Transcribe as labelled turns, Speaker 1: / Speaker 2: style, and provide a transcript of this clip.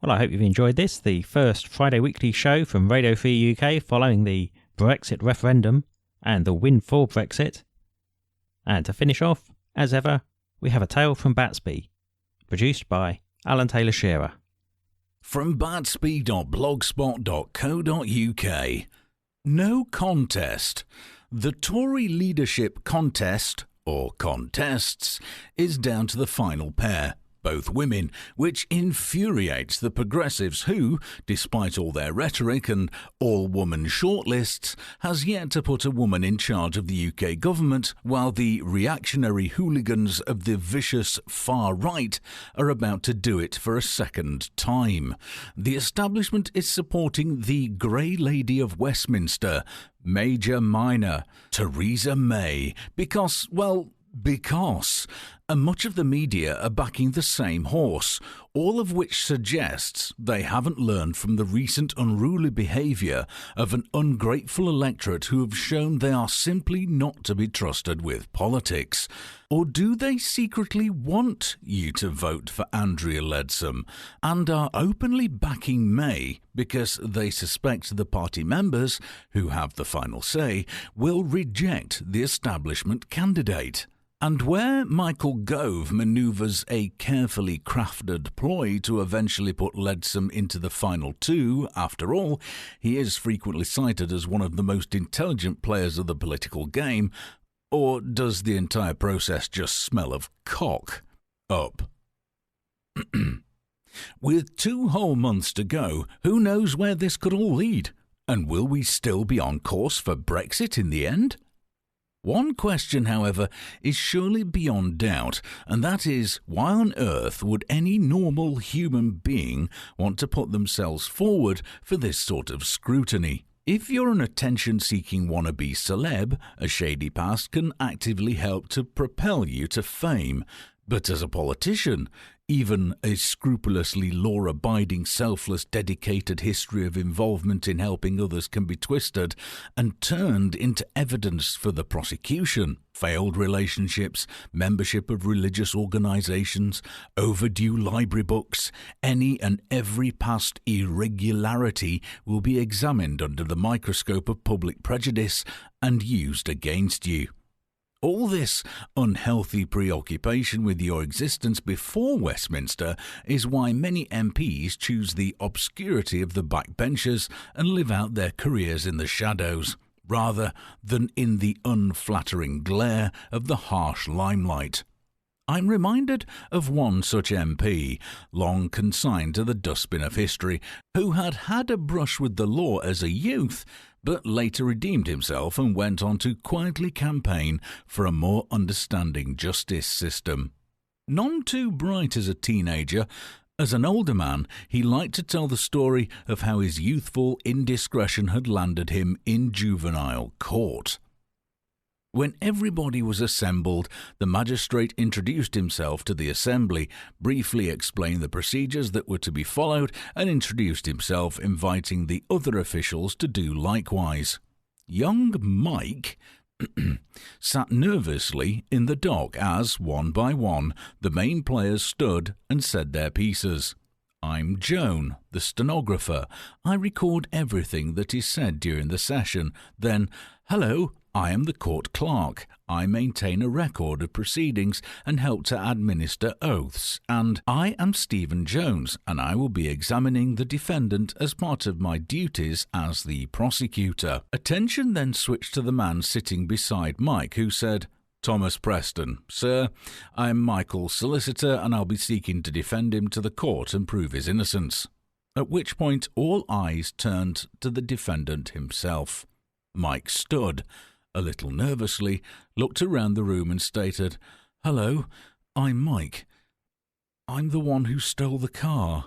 Speaker 1: Well, I hope you've enjoyed this, the first Friday weekly show from Radio Free UK following the Brexit referendum and the win for Brexit. And to finish off, as ever, we have a tale from Batsby, produced by Alan Taylor Shearer.
Speaker 2: From batsby.blogspot.co.uk. No contest. The Tory leadership contest, or contests, is down to the final pair, both women, which infuriates the progressives who, despite all their rhetoric and all-woman shortlists, has yet to put a woman in charge of the UK government, while the reactionary hooligans of the vicious far right are about to do it for a second time. The establishment is supporting the Grey Lady of Westminster, Major Minor, Theresa May, because, and much of the media are backing the same horse, all of which suggests they haven't learned from the recent unruly behaviour of an ungrateful electorate who have shown they are simply not to be trusted with politics. Or do they secretly want you to vote for Andrea Leadsom and are openly backing May because they suspect the party members, who have the final say, will reject the establishment candidate? And where Michael Gove manoeuvres a carefully crafted ploy to eventually put Leadsom into the final two, after all, he is frequently cited as one of the most intelligent players of the political game, or does the entire process just smell of cock up? With 2 whole months to go, who knows where this could all lead? And will we still be on course for Brexit in the end? One question, however, is surely beyond doubt, and that is, why on earth would any normal human being want to put themselves forward for this sort of scrutiny? If you're an attention-seeking wannabe celeb, a shady past can actively help to propel you to fame. But as a politician, even a scrupulously law-abiding, selfless, dedicated history of involvement in helping others can be twisted and turned into evidence for the prosecution. Failed relationships, membership of religious organisations, overdue library books, any and every past irregularity will be examined under the microscope of public prejudice and used against you. All this unhealthy preoccupation with your existence before Westminster is why many MPs choose the obscurity of the backbenchers and live out their careers in the shadows, rather than in the unflattering glare of the harsh limelight. I'm reminded of one such MP, long consigned to the dustbin of history, who had a brush with the law as a youth, but later redeemed himself and went on to quietly campaign for a more understanding justice system. None too bright as a teenager, as an older man, he liked to tell the story of how his youthful indiscretion had landed him in juvenile court. When everybody was assembled, the magistrate introduced himself to the assembly, briefly explained the procedures that were to be followed, and introduced himself, inviting the other officials to do likewise. Young Mike sat nervously in the dock as, one by one, the main players stood and said their pieces. I'm Joan, the stenographer. I record everything that is said during the session. Then, hello, I am the court clerk. I maintain a record of proceedings and help to administer oaths. And I am Stephen Jones, and I will be examining the defendant as part of my duties as the prosecutor. Attention then switched to the man sitting beside Mike, who said, Thomas Preston. Sir, I am Michael's solicitor, and I'll be seeking to defend him to the court and prove his innocence. At which point all eyes turned to the defendant himself. Mike stood, a little nervously, looked around the room and stated, Hello, I'm Mike. I'm the one who stole the car.